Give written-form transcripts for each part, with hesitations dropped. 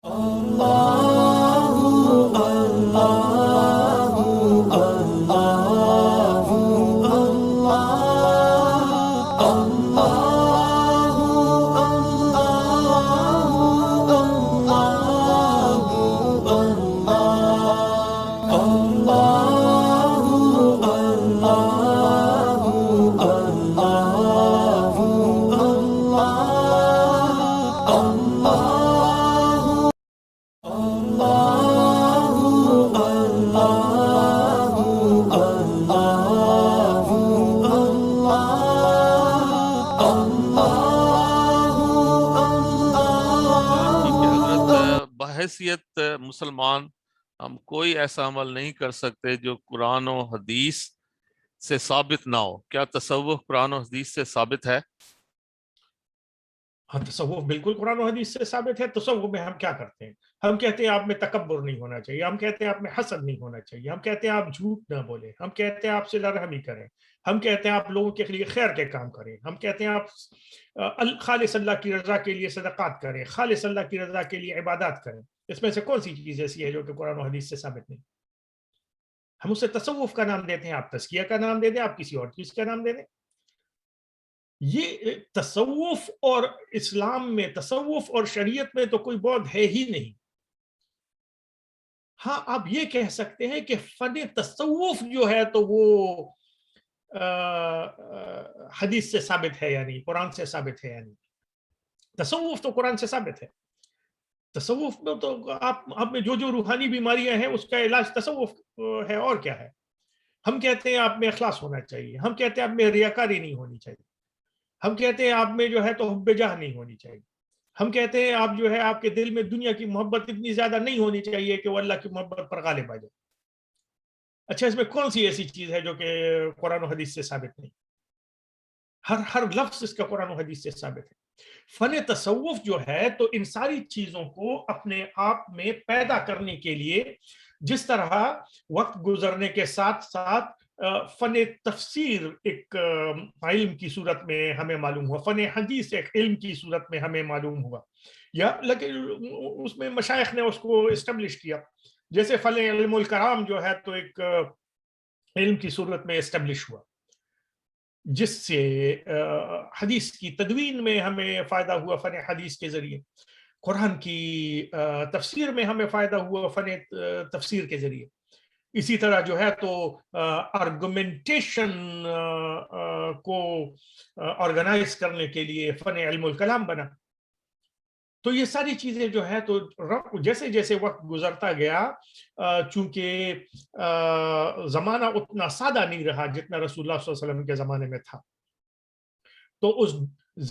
ٹھیک ہے حضرت، بحیثیت مسلمان ہم کوئی ایسا عمل نہیں کر سکتے جو قرآن و حدیث سے ثابت نہ ہو. کیا تصوف قرآن و حدیث سے ثابت ہے؟ ہاں، تصوف بالکل قرآن و حدیث سے ثابت ہے. تصوف میں ہم کیا کرتے ہیں؟ ہم کہتے ہیں آپ میں تکبر نہیں ہونا چاہیے، ہم کہتے ہیں آپ میں حسد نہیں ہونا چاہیے، ہم کہتے ہیں آپ جھوٹ نہ بولیں، ہم کہتے ہیں آپ صلہ رحمی کریں، ہم کہتے ہیں آپ لوگوں کے لیے خیر کے کام کریں، ہم کہتے ہیں آپ خالص اللہ کی رضا کے لیے صدقات کریں، خالص اللہ کی رضا کے لیے عبادات کریں. اس میں سے کون سی چیز ایسی ہے جو کہ قرآن و حدیث سے ثابت نہیں؟ ہم اسے تصوف کا نام دیتے ہیں، آپ تزکیہ کا نام دے دیں، آپ کسی اور چیز کا نام دے دیں. یہ تصوف اور اسلام میں، تصوف اور شریعت میں تو کوئی بعد ہے ہی نہیں. ہاں، آپ یہ کہہ سکتے ہیں کہ فن تصوف جو ہے تو وہ حدیث سے ثابت ہے، یعنی قرآن سے ثابت ہے. یعنی تصوف تو قرآن سے ثابت ہے. تصوف میں تو آپ میں جو روحانی بیماریاں ہیں اس کا علاج تصوف ہے، اور کیا ہے. ہم کہتے ہیں آپ میں اخلاص ہونا چاہیے، ہم کہتے ہیں آپ میں ریاکاری نہیں ہونی چاہیے، ہم کہتے ہیں آپ میں جو ہے تو حب جاہ نہیں ہونی چاہیے، ہم کہتے ہیں آپ جو ہے آپ کے دل میں دنیا کی محبت اتنی زیادہ نہیں ہونی چاہیے کہ وہ اللہ کی محبت پر غالب آ جائے. اچھا، اس میں کون سی ایسی چیز ہے جو کہ قرآن و حدیث سے ثابت نہیں؟ ہر لفظ اس کا قرآن و حدیث سے ثابت ہے. فن تصوف جو ہے تو ان ساری چیزوں کو اپنے آپ میں پیدا کرنے کے لیے، جس طرح وقت گزرنے کے ساتھ ساتھ فن تفسیر ایک علم کی صورت میں ہمیں معلوم ہوا، فن حدیث ایک علم کی صورت میں ہمیں معلوم ہوا، یا لیکن اس میں مشائخ نے اس کو اسٹیبلش کیا. جیسے فن علم الکلام جو ہے تو ایک علم کی صورت میں اسٹیبلش ہوا، جس سے حدیث کی تدوین میں ہمیں فائدہ ہوا فن حدیث کے ذریعے، قرآن کی تفسیر میں ہمیں فائدہ ہوا فن تفسیر کے ذریعے. اسی طرح جو ہے تو آرگومنٹیشن کو آرگنائز کرنے کے لیے فن علم الکلام بنا. تو یہ ساری چیزیں جو ہے تو جیسے جیسے وقت گزرتا گیا، چونکہ زمانہ اتنا سادہ نہیں رہا جتنا رسول اللہ صلی اللہ علیہ وسلم کے زمانے میں تھا، تو اس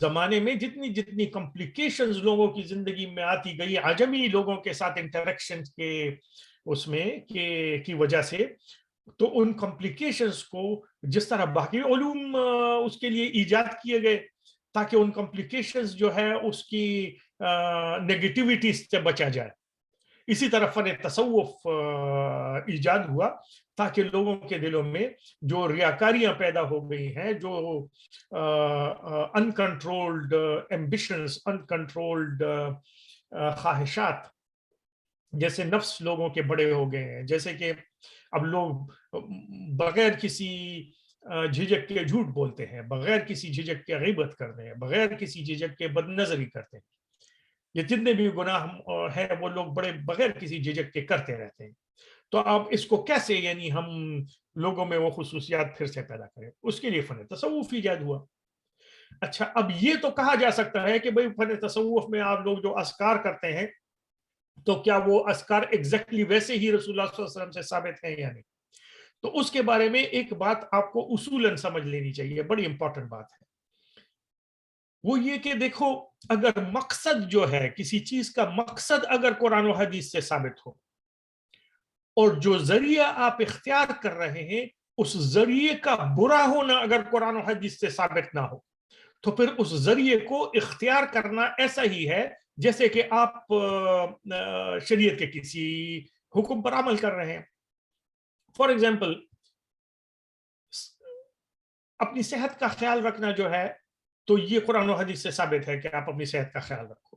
زمانے میں جتنی کمپلیکیشنز لوگوں کی زندگی میں آتی گئی، عجمی لوگوں کے ساتھ انٹریکشن کے اس میں کی وجہ سے، تو ان کمپلیکیشنز کو جس طرح باقی علوم اس کے لیے ایجاد کیے گئے تاکہ ان کمپلیکیشنز جو ہے اس کی نیگیٹیوٹی سے بچا جائے، اسی طرح فن تصوف ایجاد ہوا تاکہ لوگوں کے دلوں میں جو ریاکاریاں پیدا ہو گئی ہیں، جو انکنٹرولڈ ایمبیشنز، انکنٹرولڈ خواہشات، جیسے نفس لوگوں کے بڑے ہو گئے ہیں، جیسے کہ اب لوگ بغیر کسی جھجک کے جھوٹ بولتے ہیں، بغیر کسی جھجک کے غیبت کرتے ہیں، بغیر کسی جھجک کے بد نظری کرتے ہیں. یہ جتنے بھی گناہ ہیں وہ لوگ بڑے بغیر کسی جھجک کے کرتے رہتے ہیں. تو اب اس کو کیسے یعنی ہم لوگوں میں وہ خصوصیات پھر سے پیدا کریں، اس کے لیے فن تصوف ایجاد ہوا. اچھا، اب یہ تو کہا جا سکتا ہے کہ بھئی فن تصوف میں آپ لوگ جو اذکار کرتے ہیں تو کیا وہ اذکار ایگزیکٹلی ویسے ہی رسول اللہ صلی اللہ علیہ وسلم سے ثابت ہیں یا نہیں؟ تو اس کے بارے میں ایک بات آپ کو اصولاً سمجھ لینی چاہیے، بڑی امپورٹنٹ بات ہے. وہ یہ کہ دیکھو، اگر مقصد جو ہے کسی چیز کا مقصد اگر قرآن و حدیث سے ثابت ہو، اور جو ذریعہ آپ اختیار کر رہے ہیں اس ذریعے کا برا ہونا اگر قرآن و حدیث سے ثابت نہ ہو، تو پھر اس ذریعے کو اختیار کرنا ایسا ہی ہے جیسے کہ آپ شریعت کے کسی حکم پر عمل کر رہے ہیں. فار ایگزامپل، اپنی صحت کا خیال رکھنا جو ہے تو یہ قرآن و حدیث سے ثابت ہے کہ آپ اپنی صحت کا خیال رکھو.